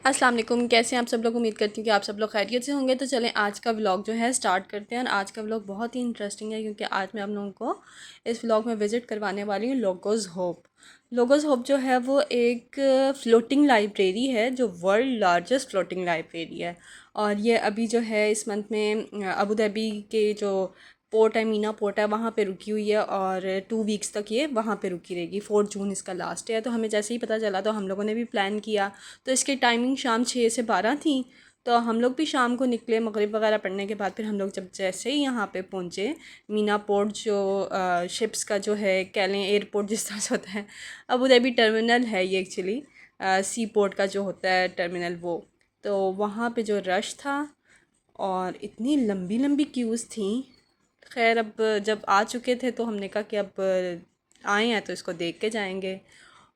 अस्सलाम वालेकुम। कैसे हैं आप सब लोग? उम्मीद करती हूँ कि आप सब लोग खैरियत से होंगे। तो चलें आज का व्लॉग जो है स्टार्ट करते हैं। और आज का व्लॉग बहुत ही इंटरेस्टिंग है क्योंकि आज मैं आप लोगों को इस व्लॉग में विज़िट करवाने वाली हूँ लोगोस होप। लोगोस होप जो है वो एक फ़्लोटिंग लाइब्रेरी है जो वर्ल्ड लार्जेस्ट फ़्लोटिंग लाइब्रेरी है। और ये अभी जो है इस मंथ में अबू धाबी के जो पोर्ट है, मीना पोर्ट है, वहाँ पे रुकी हुई है। और 2 वीक्स तक ये वहाँ पे रुकी रहेगी। 4 जून इसका लास्ट है। तो हमें जैसे ही पता चला तो हम लोगों ने भी प्लान किया। तो इसकी टाइमिंग शाम 6 से 12 थी। तो हम लोग भी शाम को निकले मगरिब वगैरह पढ़ने के बाद। फिर हम लोग जब जैसे ही यहाँ पे पहुँचे मीना पोर्ट जो शिप्स का जो है कह लें एयरपोर्ट जिस तरह से होता है, अबू धाबी टर्मिनल है ये एक्चुअली, सी पोर्ट का जो होता है टर्मिनल वो। तो वहाँ पे जो रश था और इतनी लंबी लंबी क्यूज़ थी। खैर अब जब आ चुके थे तो हमने कहा कि अब आए हैं तो इसको देख के जाएंगे।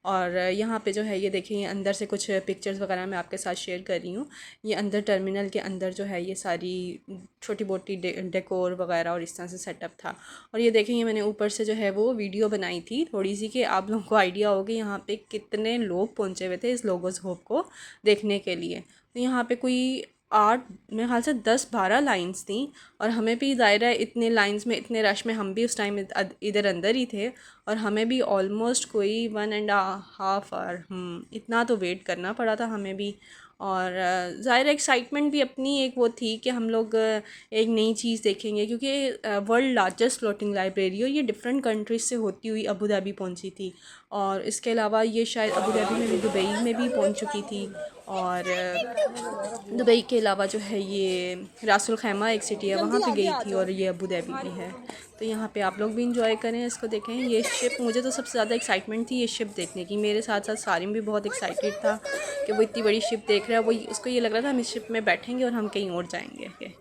और यहाँ पे जो है ये देखिए, ये अंदर से कुछ पिक्चर्स वगैरह मैं आपके साथ शेयर कर रही हूँ। ये अंदर टर्मिनल के अंदर जो है ये सारी छोटी मोटी डेकोर वगैरह और इस तरह से सेटअप था। और ये देखें, ये मैंने ऊपर से जो है वो वीडियो बनाई थी थोड़ी सी कि आप लोगों को आइडिया हो कि यहाँ पे कितने लोग पहुँचे हुए थे इस लोगोस होप को देखने के लिए। तो यहाँ पे कोई 8, मेरे ख्याल से 10-12 लाइंस थी। और हमें भी दायरा इतने लाइंस में इतने रश में हम भी उस टाइम इधर अंदर ही थे। और हमें भी ऑलमोस्ट कोई 1.5 आवर इतना तो वेट करना पड़ा था हमें भी। और ज़ाहिर एक्साइटमेंट भी अपनी एक वो थी कि हम लोग एक नई चीज़ देखेंगे क्योंकि वर्ल्ड लार्जेस्ट फ्लोटिंग लाइब्रेरी और ये डिफरेंट कंट्रीज से होती हुई अबू धाबी पहुंची थी। और इसके अलावा ये शायद अबू धाबी में भी, दुबई में भी पहुंच चुकी थी। और दुबई के अलावा जो है ये रासुल खैमा एक सिटी है वहाँ पे गई थी। और ये अबू धाबी भी है। तो यहाँ पे आप लोग भी इंजॉय करें, इसको देखें। ये शिप, मुझे तो सबसे ज़्यादा एक्साइटमेंट थी ये शिप देखने की। मेरे साथ साथ सारिम भी बहुत एक्साइटेड था कि वो इतनी बड़ी शिप देख रहा है। वो उसको ये लग रहा था हम इस शिप में बैठेंगे और हम कहीं और जाएंगे।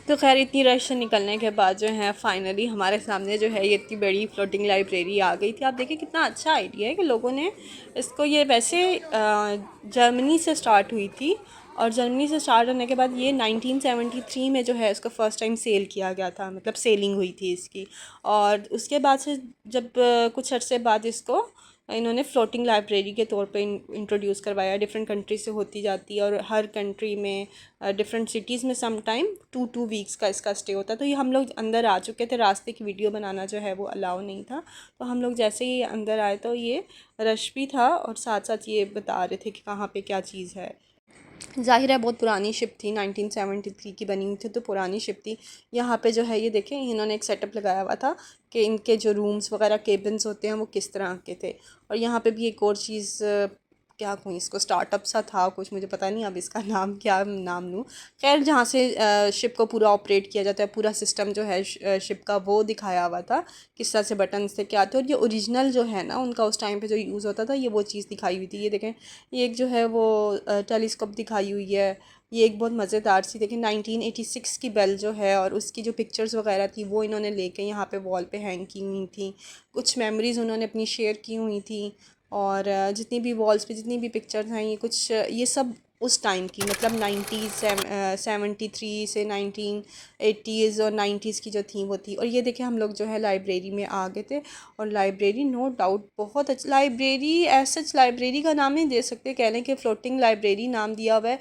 तो खैर इतनी रश से निकलने के बाद जो है फाइनली हमारे सामने जो है ये इतनी बड़ी फ्लोटिंग लाइब्रेरी आ गई थी। आप देखिए कितना अच्छा आइडिया है कि लोगों ने इसको, ये वैसे जर्मनी से स्टार्ट हुई थी। और जर्मनी से स्टार्ट होने के बाद ये 1973 में जो है इसको फ़र्स्ट टाइम सेल किया गया था, मतलब सेलिंग हुई थी इसकी। और उसके बाद से जब कुछ अर्से बाद इसको इन्होंने फ़्लोटिंग लाइब्रेरी के तौर पे इंट्रोड्यूस करवाया। डिफरेंट कंट्री से होती जाती है और हर कंट्री में डिफरेंट सिटीज़ में सम टाइम 2 वीक्स का इसका स्टे होता है। तो ये हम लोग अंदर आ चुके थे, रास्ते की वीडियो बनाना जो है वो अलाउ नहीं था। तो हम लोग जैसे ही अंदर आए तो ये रश भी था और साथ साथ ये बता रहे थे कि कहाँ पे क्या चीज़ है। ज़ाहिर है बहुत पुरानी शिप थी, 1973 की बनी हुई थी तो पुरानी शिप थी। यहाँ पे जो है ये देखें, इन्होंने एक सेटअप लगाया हुआ था कि इनके जो रूम्स वगैरह केबिन्स होते हैं वो किस तरह के थे। और यहाँ पे भी एक और चीज़, क्या कहूँ इसको, स्टार्टअप सा था कुछ, मुझे पता नहीं अब इसका नाम क्या नाम लूँ। खैर जहाँ से शिप को पूरा ऑपरेट किया जाता है, पूरा सिस्टम जो है शिप का वो दिखाया हुआ था किस तरह से बटन्स थे क्या थे। और ये ओरिजिनल जो है ना उनका उस टाइम पे जो यूज़ होता था ये वो चीज़ दिखाई हुई थी। ये देखें, ये एक जो है वो टेलीस्कोप दिखाई हुई है। ये एक बहुत मज़ेदार सी, देखिए 1986 की बेल जो है और उसकी जो पिक्चर्स वगैरह थी वो इन्होंने लेके यहाँ पे वॉल पे हैंग की हुई थी। कुछ मेमोरीज़ उन्होंने अपनी शेयर की हुई थी। और जितनी भी वॉल्स पे जितनी भी पिक्चर्स हैं ये कुछ ये सब उस टाइम की, मतलब 1973 से 1980s और 90s की जो थी वो थी। और ये देखें हम लोग जो है लाइब्रेरी में आ गए थे। और लाइब्रेरी नो डाउट बहुत अच्छी लाइब्रेरी, ऐसा लाइब्रेरी का नाम नहीं दे सकते, कह लें कि फ़्लोटिंग लाइब्रेरी नाम दिया हुआ है।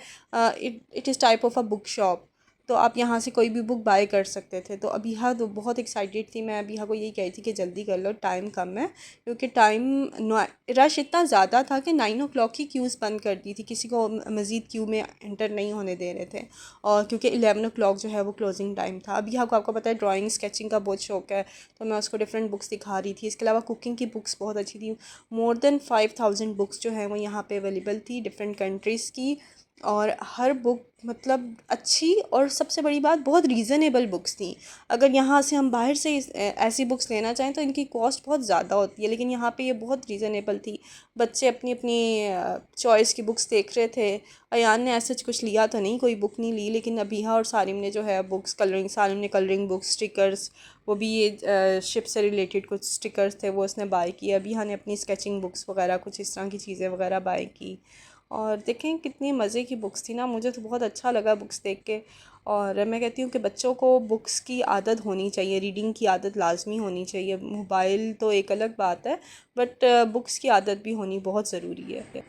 It is type of a book shop. तो आप यहाँ से कोई भी बुक बाय कर सकते थे। तो अबीहा तो बहुत एक्साइटेड थी, मैं अबीहा को यही कही थी कि जल्दी कर लो, टाइम कम है। क्योंकि रश इतना ज़्यादा था कि 9 o'clock ही क्यूज़ बंद कर दी थी, किसी को मज़ीद क्यू में एंटर नहीं होने दे रहे थे। और क्योंकि 11 o'clock जो है वो क्लोजिंग टाइम था। अबीहा को आपको पता है ड्राइंग स्केचिंग का बहुत शौक है, तो मैं उसको डिफरेंट बुक्स दिखा रही थी। इसके अलावा कुकिंग की बुक्स बहुत अच्छी थी। मोर देन 5000 बुक्स जो हैं वो यहाँ पे अवेलेबल थी डिफरेंट कंट्रीज़ की। और हर बुक मतलब अच्छी, और सबसे बड़ी बात बहुत रीज़नेबल बुक्स थी। अगर यहाँ से हम बाहर से ऐसी बुक्स लेना चाहें तो इनकी कॉस्ट बहुत ज़्यादा होती है, लेकिन यहाँ पे ये बहुत रीज़नेबल थी। बच्चे अपनी अपनी चॉइस की बुक्स देख रहे थे। अयान ने ऐसा कुछ लिया तो नहीं, कोई बुक नहीं ली, लेकिन अबीहा और सारिम ने जो है बुक्स, कलरिंग, सारिम ने कलरिंग बुक्स, स्टिकर्स, वो भी ये शिप से रिलेटेड कुछ स्टिकर्स थे वो उसने बाय किए। अबीहा ने अपनी स्केचिंग बुक्स वगैरह कुछ इस तरह की चीज़ें वगैरह बाय की। और देखें कितनी मज़े की बुक्स थी ना, मुझे तो बहुत अच्छा लगा बुक्स देख के। और मैं कहती हूँ कि बच्चों को बुक्स की आदत होनी चाहिए, रीडिंग की आदत लाजमी होनी चाहिए। मोबाइल तो एक अलग बात है, बट बुक्स की आदत भी होनी बहुत ज़रूरी है।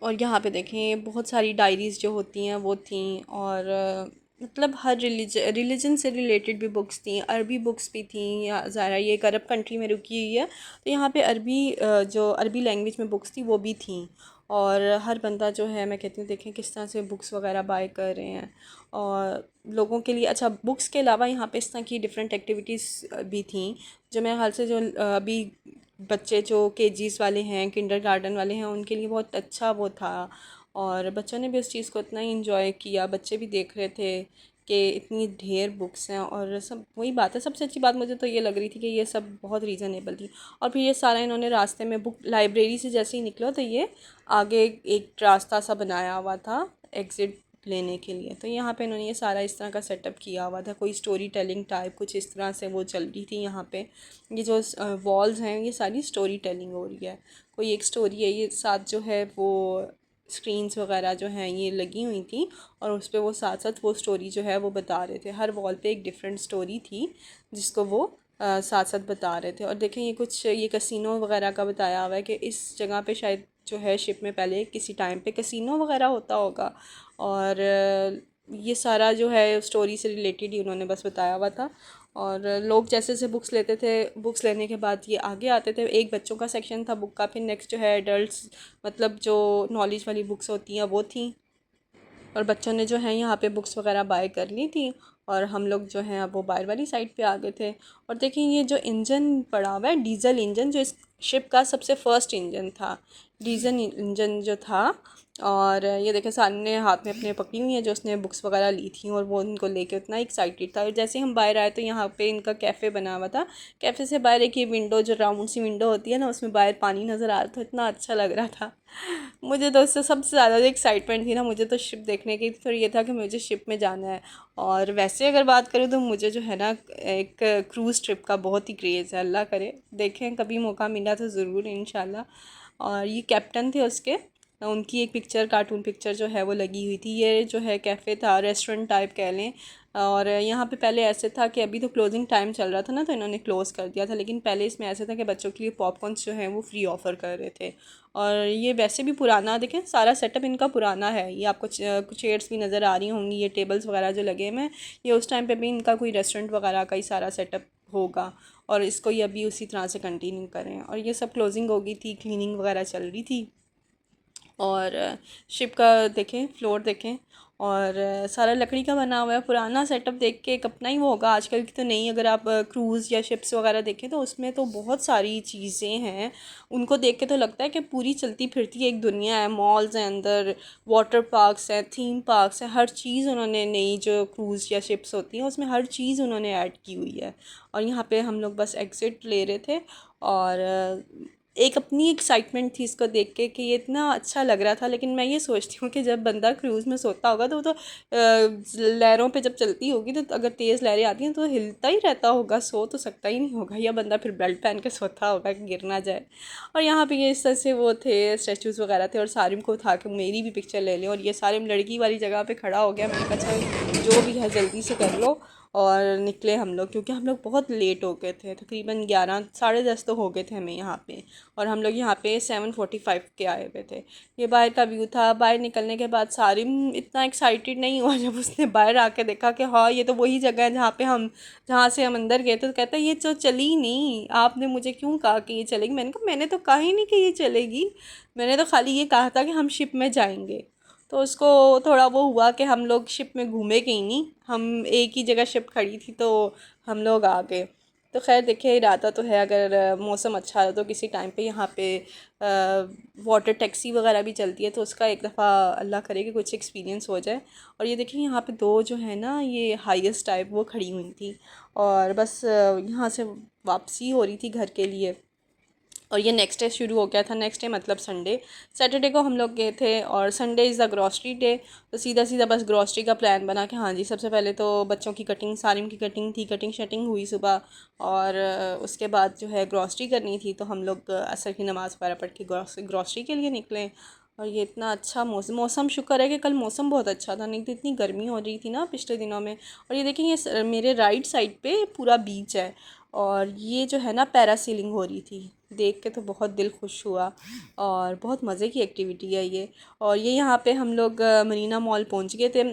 और यहाँ पे देखें बहुत सारी डायरीज़ जो होती हैं वो थी, और मतलब हर रिलीजन से रिलेटेड भी बुक्स थी, अरबी बुक्स भी थी। या ज़ाहिर ये एक अरब कंट्री में रुकी हुई है, तो यहाँ पे अरबी जो अरबी लैंग्वेज में बुक्स थी वो भी थी। और हर बंदा जो है, मैं कहती हूँ देखें किस तरह से बुक्स वगैरह बाय कर रहे हैं। और लोगों के लिए अच्छा, बुक्स के अलावा यहाँ पे इस तरह की डिफरेंट एक्टिविटीज़ भी थी, जो मेरे ख्याल से जो अभी बच्चे जो केजीज़ वाले हैं, किंडरगार्टन वाले हैं, उनके लिए बहुत अच्छा वो था। और बच्चों ने भी उस चीज़ को इतना ही इंजॉय किया, बच्चे भी देख रहे थे कि इतनी ढेर बुक्स हैं। और सब वही बात है, सबसे अच्छी बात मुझे तो ये लग रही थी कि ये सब बहुत रीज़नेबल थी। और फिर ये सारा इन्होंने रास्ते में, बुक लाइब्रेरी से जैसे ही निकलो तो ये आगे एक रास्ता सा बनाया हुआ था एग्ज़िट लेने के लिए। तो यहाँ पे इन्होंने ये सारा इस तरह का सेटअप किया हुआ था, कोई स्टोरी टेलिंग टाइप कुछ इस तरह से वो चल रही थी यहाँ पे। ये जो वॉल्स हैं ये सारी स्टोरी टेलिंग हो रही है, कोई एक स्टोरी है, ये साथ जो है वो स्क्रीन्स वगैरह जो हैं ये लगी हुई थी, और उस पर वो साथ साथ वो स्टोरी जो है वो बता रहे थे। हर वॉल पे एक डिफरेंट स्टोरी थी जिसको वो साथ साथ बता रहे थे। और देखें ये कुछ ये कसिनो वगैरह का बताया हुआ है कि इस जगह पे शायद जो है शिप में पहले किसी टाइम पे कसिनो वगैरह होता होगा। और ये सारा जो है स्टोरी से रिलेटेड ही उन्होंने बस बताया हुआ था। और लोग जैसे जैसे बुक्स लेते थे, बुक्स लेने के बाद ये आगे आते थे, एक बच्चों का सेक्शन था बुक का, फिर नेक्स्ट जो है एडल्ट्स, मतलब जो नॉलेज वाली बुक्स होती हैं वो थी। और बच्चों ने जो है यहाँ पे बुक्स वगैरह बाय कर ली थी, और हम लोग जो हैं अब वो बाहर वाली साइड पे आ गए थे। और देखिए ये जो इंजन पड़ा हुआ है, डीजल इंजन, जो इस शिप का सबसे फर्स्ट इंजन था, डीजल इंजन जो था। और ये देखे सामने हाथ में अपने पकड़ी हुई है जो उसने बुक्स वगैरह ली थी, और वो उनको लेके उतना एक्साइटेड था। और जैसे ही हम बाहर आए तो यहाँ पे इनका कैफ़े बना हुआ था, कैफ़े से बाहर एक ये विंडो, जो राउंड सी विंडो होती है ना, उसमें बाहर पानी नज़र आ रहा था, इतना अच्छा लग रहा था। मुझे तो उससे सबसे ज़्यादा जो एक्साइटमेंट थी ना, मुझे तो शिप देखने की, फिर ये था कि मुझे शिप में जाना है। और वैसे अगर बात करूँ तो मुझे जो है ना एक क्रूज़ ट्रिप का बहुत ही क्रेज़ है, अल्लाह करे देखें कभी मौका मिला तो ज़रूर इंशाल्लाह। और ये कैप्टन थे उसके, उनकी एक पिक्चर, कार्टून पिक्चर जो है वो लगी हुई थी। ये जो है कैफ़े था, रेस्टोरेंट टाइप कह लें। और यहाँ पे पहले ऐसे था कि अभी तो क्लोजिंग टाइम चल रहा था ना, तो इन्होंने क्लोज़ कर दिया था, लेकिन पहले इसमें ऐसे था कि बच्चों के लिए पॉपकॉर्न्स जो हैं वो फ्री ऑफ़र कर रहे थे। और ये वैसे भी पुराना, देखें सारा सेटअप इनका पुराना है। ये आपको कुछ चेयर्स भी नज़र आ रही होंगी, ये टेबल्स वगैरह जो लगे हुए हैं, ये उस टाइम पे भी इनका कोई रेस्टोरेंट वगैरह का ही सारा सेटअप होगा, और इसको ये अभी उसी तरह से कंटिन्यू करें। और ये सब क्लोजिंग हो गई थी, क्लीनिंग वगैरह चल रही थी। और शिप का देखें, फ्लोर देखें, और सारा लकड़ी का बना हुआ है। पुराना सेटअप देख के एक अपना ही वो होगा, आजकल की तो नहीं। अगर आप क्रूज़ या शिप्स वगैरह देखें तो उसमें तो बहुत सारी चीज़ें हैं, उनको देख के तो लगता है कि पूरी चलती फिरती एक दुनिया है। मॉल्स हैं अंदर, वाटर पार्क्स हैं, थीम पार्क्स हैं, हर चीज़ उन्होंने, नई जो क्रूज़ या शिप्स होती हैं उसमें हर चीज़ उन्होंने ऐड की हुई है। और यहाँ पे हम लोग बस एग्ज़िट ले रहे थे, और एक अपनी एक्साइटमेंट थी इसको देख के कि ये इतना अच्छा लग रहा था। लेकिन मैं ये सोचती हूँ कि जब बंदा क्रूज़ में सोता होगा तो वो तो लहरों पे जब चलती होगी तो अगर तेज़ लहरें आती हैं तो हिलता ही रहता होगा, सो तो सकता ही नहीं होगा, या बंदा फिर बेल्ट पहन के सोता होगा कि गिर ना जाए। और यहाँ पे ये इस तरह से वो थे, स्टैचूज़ वगैरह थे, और सारिम को उठा के मेरी भी पिक्चर ले लें। और ये सारिम लड़की वाली जगह पे खड़ा हो गया, मैंने कहा अच्छा जो भी है जल्दी से कर लो। और निकले हम लोग, क्योंकि हम लोग बहुत लेट हो गए थे, तकरीबन 11 साढ़े 10 तो हो गए थे हमें यहाँ पे। और हम लोग यहाँ पे 7:45 के आए हुए थे। ये बाहर का व्यू था। बाहर निकलने के बाद सारिम इतना एक्साइटेड नहीं हुआ जब उसने बाहर आके देखा कि हाँ ये तो वही जगह है जहाँ से हम अंदर गए थे। तो कहता है ये तो चली नहीं, आपने मुझे क्यों कहा कि ये चलेगी? मैंने कहा मैंने तो कहा ही नहीं कि ये चलेगी, मैंने तो खाली ये कहा था कि हम शिप में जाएंगे। तो उसको थोड़ा वो हुआ कि हम लोग शिप में घूमे कहीं नहीं, हम एक ही जगह शिप खड़ी थी तो हम लोग आ गए। तो खैर देखिए इरादा तो है, अगर मौसम अच्छा है तो किसी टाइम पे यहाँ पे वाटर टैक्सी वगैरह भी चलती है, तो उसका एक दफ़ा अल्लाह करे कि कुछ एक्सपीरियंस हो जाए। और ये देखिए यहाँ पे दो जो है ना ये हाईएस्ट टाइप वो खड़ी हुई थी, और बस यहाँ से वापसी हो रही थी घर के लिए। और ये नेक्स्ट डे शुरू हो गया था, नेक्स्ट डे मतलब संडे, सैटरडे को हम लोग गए थे, और Sunday is the grocery day. तो सीधा सीधा बस ग्रॉसरी का प्लान बना कि हाँ जी सबसे पहले तो बच्चों की कटिंग, सारिम की कटिंग थी, कटिंग शटिंग हुई सुबह। और उसके बाद जो है ग्रॉसरी करनी थी, तो हम लोग असर की नमाज़ वगैरह पढ़ के ग्रॉसरी के लिए निकले। और ये इतना अच्छा मौसम शुक्र है कि कल मौसम बहुत अच्छा था, नहीं तो इतनी गर्मी हो रही थी ना पिछले दिनों में। और ये देखिए ये मेरे राइट साइड पे पूरा बीच है, और ये जो है ना पैरासीलिंग हो रही थी, देख के तो बहुत दिल खुश हुआ और बहुत मज़े की एक्टिविटी है ये। और ये यहाँ पे हम लोग मरीना मॉल पहुँच गए थे।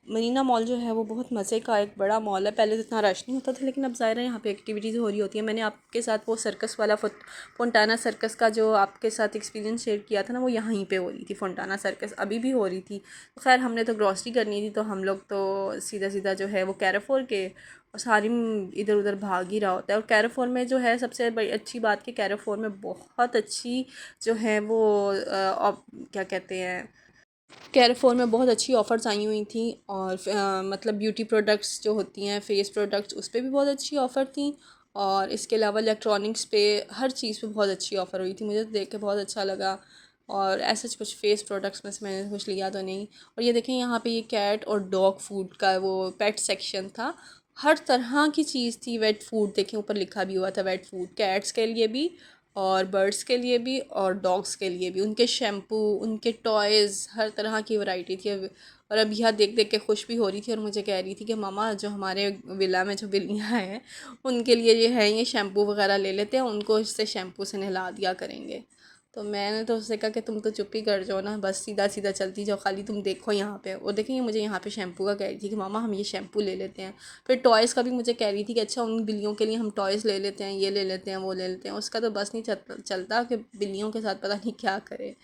मरीना मॉल जो है वो बहुत मज़े का एक बड़ा मॉल है। पहले तो इतना रश नहीं होता था, लेकिन अब ज़ाहिर है यहाँ पे एक्टिविटीज़ हो रही होती है। मैंने आपके साथ वो सर्कस वाला फोंटाना सर्कस का जो आपके साथ एक्सपीरियंस शेयर किया था ना, वो यहीं पे हो रही थी। फोंटाना सर्कस अभी भी हो रही थी। तो खैर हमने तो ग्रॉसरी करनी थी, तो हम लोग तो सीधा सीधा जो है वो कैरेफोर के, और सारी इधर उधर भाग ही रहा होता है। और कैरेफोर में जो है सबसे बड़ी अच्छी बात कि कैरेफोर में बहुत अच्छी जो है वो क्या कहते हैं, कैरेफोर में बहुत अच्छी ऑफ़र्स आई हुई थी। और मतलब ब्यूटी प्रोडक्ट्स जो होती हैं, फेस प्रोडक्ट्स, उस पर भी बहुत अच्छी ऑफ़र थी। और इसके अलावा इलेक्ट्रॉनिक्स पे, हर चीज़ पे बहुत अच्छी ऑफ़र हुई थी। मुझे तो देख के बहुत अच्छा लगा। और ऐसा कुछ फेस प्रोडक्ट्स में से मैंने कुछ लिया तो नहीं। और ये देखें, यहाँ पे ये कैट और डॉग फूड का वो पेट सेक्शन था। हर तरह की चीज़ थी। वेट फूड देखें, ऊपर लिखा भी हुआ था वेट फूड, कैट्स के लिए भी और बर्ड्स के लिए भी और डॉग्स के लिए भी। उनके शैम्पू, उनके टॉयज़, हर तरह की वैरायटी थी। और अब यह देख देख के खुश भी हो रही थी और मुझे कह रही थी कि मामा, जो हमारे विला में जो बिल्लियाँ हैं उनके लिए ये है, ये शैम्पू वगैरह ले लेते हैं, उनको इससे शैम्पू से नहला दिया करेंगे। तो मैंने तो उससे कहा कि तुम तो चुप ही कर जाओ ना, बस सीधा सीधा चलती जाओ, खाली तुम देखो यहाँ पे। और देखेंगे, मुझे यहाँ पे शैम्पू का कह रही थी कि मामा हम ये शैम्पू ले लेते हैं। फिर टॉयज़ का भी मुझे कह रही थी कि अच्छा उन बिल्लियों के लिए हम टॉयज़ ले लेते हैं, ये ले लेते हैं, वो ले लेते हैं। उसका तो बस नहीं चलता कि बिल्लियों के साथ पता नहीं क्या करे।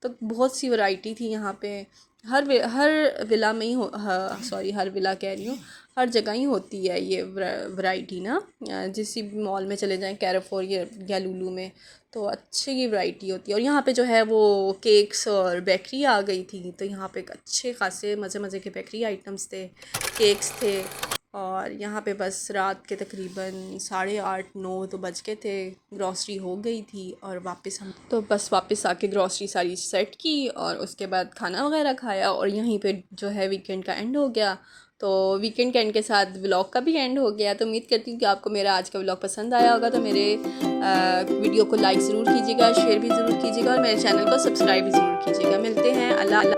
तो बहुत सी वैरायटी थी यहाँ पे। हर विला में ही सॉरी, हर विला कह रही हूँ, हर जगह ही होती है ये वैरायटी ना। जिस भी मॉल में चले जाएं, कैरेफोर या लुलु में, तो अच्छी की वैरायटी होती है। और यहाँ पे जो है वो केक्स और बेकरी आ गई थी, तो यहाँ पे अच्छे खासे मज़े मज़े के बेकरी आइटम्स थे, केक्स थे। और यहाँ पे बस रात के तकरीबन 8:30-9 तो बज गए थे, ग्रॉसरी हो गई थी। और वापस हम तो बस वापस आके ग्रॉसरी सारी सेट की और उसके बाद खाना वगैरह खाया, और यहीं पे जो है वीकेंड का एंड हो गया। तो वीकेंड के एंड के साथ व्लॉग का भी एंड हो गया। तो उम्मीद करती हूँ कि आपको मेरा आज का व्लॉग पसंद आया होगा। तो मेरे वीडियो को लाइक ज़रूर कीजिएगा, शेयर भी ज़रूर कीजिएगा और मेरे चैनल को सब्सक्राइब भी ज़रूर कीजिएगा। मिलते हैं। अल्लाह।